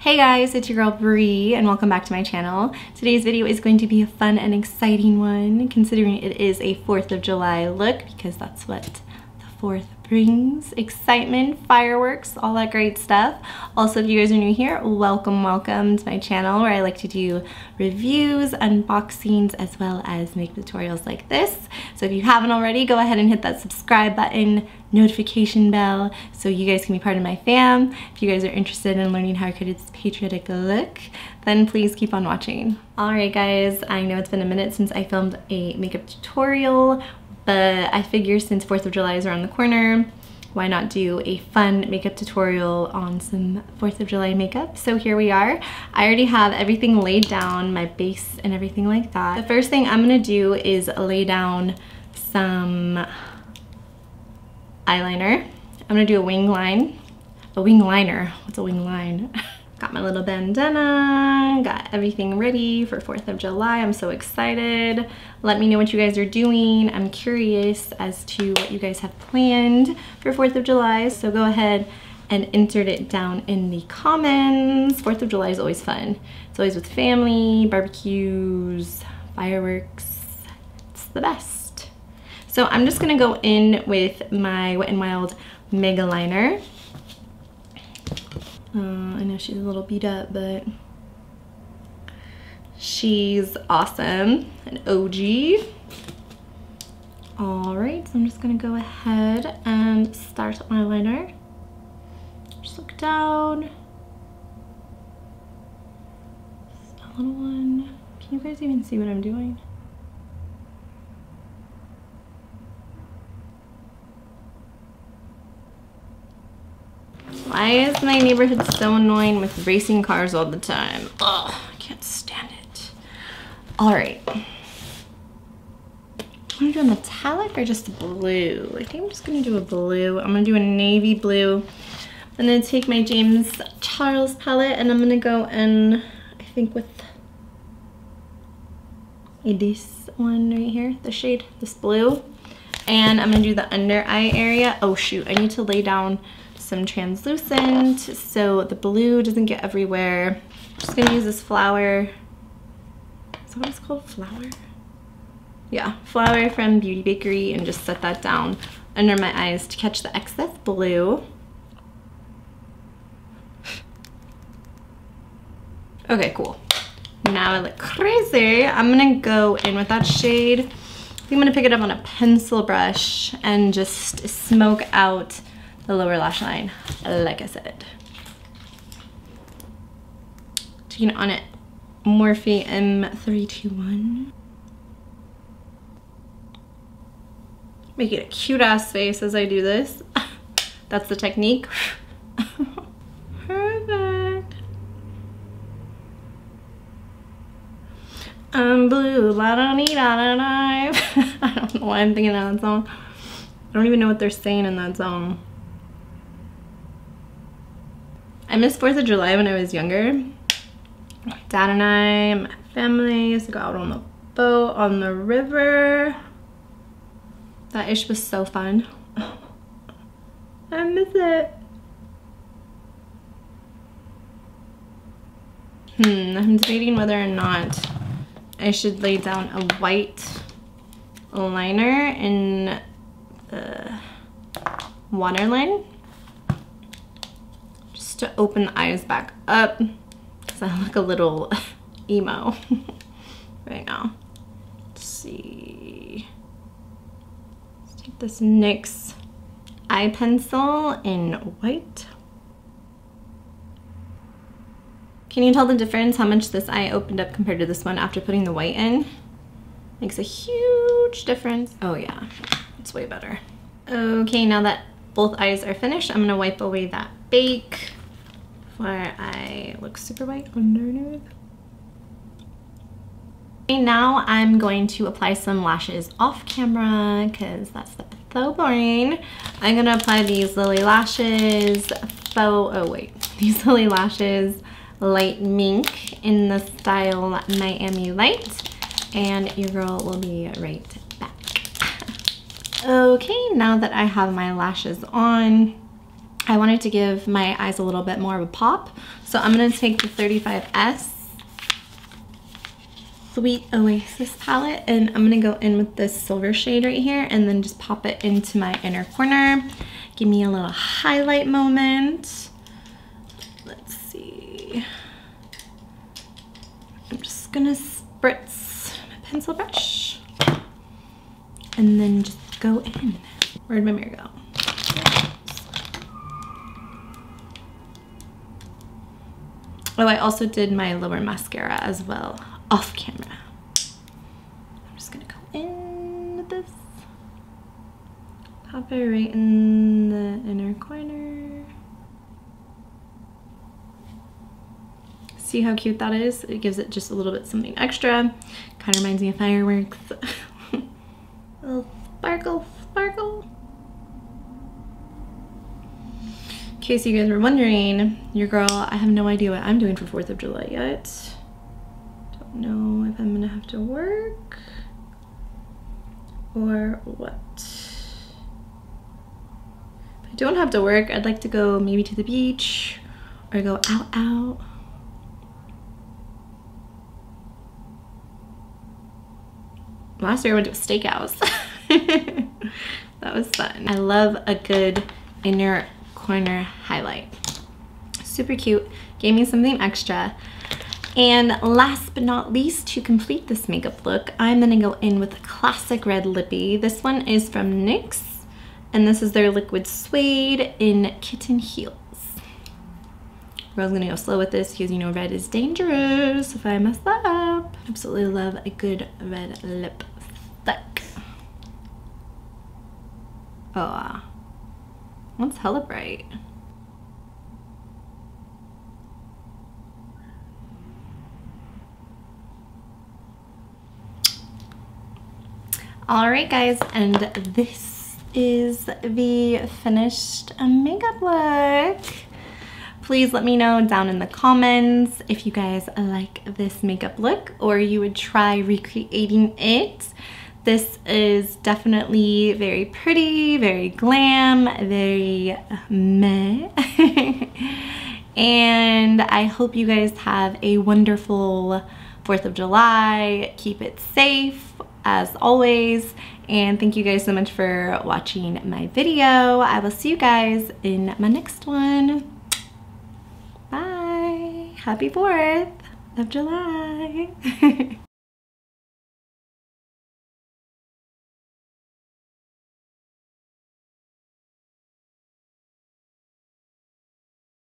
Hey guys, it's your girl Bree and welcome back to my channel. Today's video is going to be a fun and exciting one considering it is a 4th of July look because that's what the 4th brings. Excitement, fireworks, all that great stuff. Also, if you guys are new here, welcome to my channel where I like to do reviews, unboxings, as well as make tutorials like this. So if you haven't already, go ahead and hit that subscribe button, notification bell, so you guys can be part of my fam. If you guys are interested in learning how to create this patriotic look, then please keep on watching. Alright guys, I know it's been a minute since I filmed a makeup tutorial, but I figure since 4th of July is around the corner, why not do a fun makeup tutorial on some 4th of July makeup? So here we are. I already have everything laid down, my base and everything like that. The first thing I'm gonna do is lay down some eyeliner. I'm gonna do a wing line. A wing liner. What's a wing line? Got my little bandana, got everything ready for 4th of July. I'm so excited. Let me know what you guys are doing. I'm curious as to what you guys have planned for 4th of July. So go ahead and insert it down in the comments. 4th of July is always fun. It's always with family, barbecues, fireworks. It's the best. So I'm just gonna go in with my Wet n Wild Mega Liner. I know she's a little beat up, but she's awesome, an OG. All right, so I'm just gonna go ahead and start my liner. Just look down. A little one. Can you guys even see what I'm doing? Why is my neighborhood so annoying with racing cars all the time? Ugh, I can't stand it. All right. I'm gonna do a metallic or just blue? I think I'm just gonna do a blue. I'm gonna do a navy blue. I'm gonna take my James Charles palette and I'm gonna go in, I think with this one right here, the shade, this blue. And I'm gonna do the under eye area. Oh shoot, I need to lay down some translucent so the blue doesn't get everywhere. I'm just gonna use this flower. Is that what it's called? Flower? Yeah, flower from Beauty Bakery, and just set that down under my eyes to catch the excess blue. Okay, cool. Now I look crazy. I'm gonna go in with that shade. I think I'm gonna pick it up on a pencil brush and just smoke out the lower lash line, like I said. Taking it on it, Morphe M321. Making a cute ass face as I do this. That's the technique. Perfect. I'm blue, la da dee da da da. I don't know why I'm thinking of that song. I don't even know what they're saying in that song. I missed 4th of July when I was younger. Dad and I, my family, used to go out on the boat on the river. That ish was so fun. I miss it. I'm debating whether or not I should lay down a white liner in the waterline, to open the eyes back up because I look a little emo right now. Let's see. Let's take this NYX eye pencil in white. Can you tell the difference how much this eye opened up compared to this one after putting the white in? Makes a huge difference. Oh yeah, it's way better. Okay, now that both eyes are finished, I'm gonna wipe away that bake where I look super white underneath. Okay, now I'm going to apply some lashes off camera because that's so boring. I'm gonna apply these Lily Lashes these Lily Lashes Light Mink in the style Miami Light, and your girl will be right back. Okay, now that I have my lashes on, I wanted to give my eyes a little bit more of a pop. So I'm gonna take the 35S Sweet Oasis palette, and I'm gonna go in with this silver shade right here and then just pop it into my inner corner. Give me a little highlight moment. Let's see. I'm just gonna spritz my pencil brush and then just go in. Where'd my mirror go? Oh, I also did my lower mascara as well, off camera. I'm just gonna go in with this. Pop it right in the inner corner. See how cute that is? It gives it just a little bit something extra. Kind of reminds me of fireworks. Little sparkle, sparkle. In case you guys were wondering, your girl, I have no idea what I'm doing for 4th of July yet. Don't know if I'm gonna have to work or what. If I don't have to work, I'd like to go maybe to the beach or go out. Last year I went to a steakhouse. That was fun. I love a good inner corner highlight. Super cute. Gave me something extra. And last but not least, to complete this makeup look, I'm gonna go in with a classic red lippy. This one is from NYX, and this is their liquid suede in Kitten Heels. I was gonna go slow with this because you know red is dangerous if I mess that up. Absolutely love a good red lipstick. Oh wow. That's hella bright. All right, guys, and this is the finished makeup look. Please let me know down in the comments if you guys like this makeup look or you would try recreating it. This is definitely very pretty, very glam, very meh. And I hope you guys have a wonderful 4th of July. Keep it safe as always. And thank you guys so much for watching my video. I will see you guys in my next one. Bye. Happy 4th of July.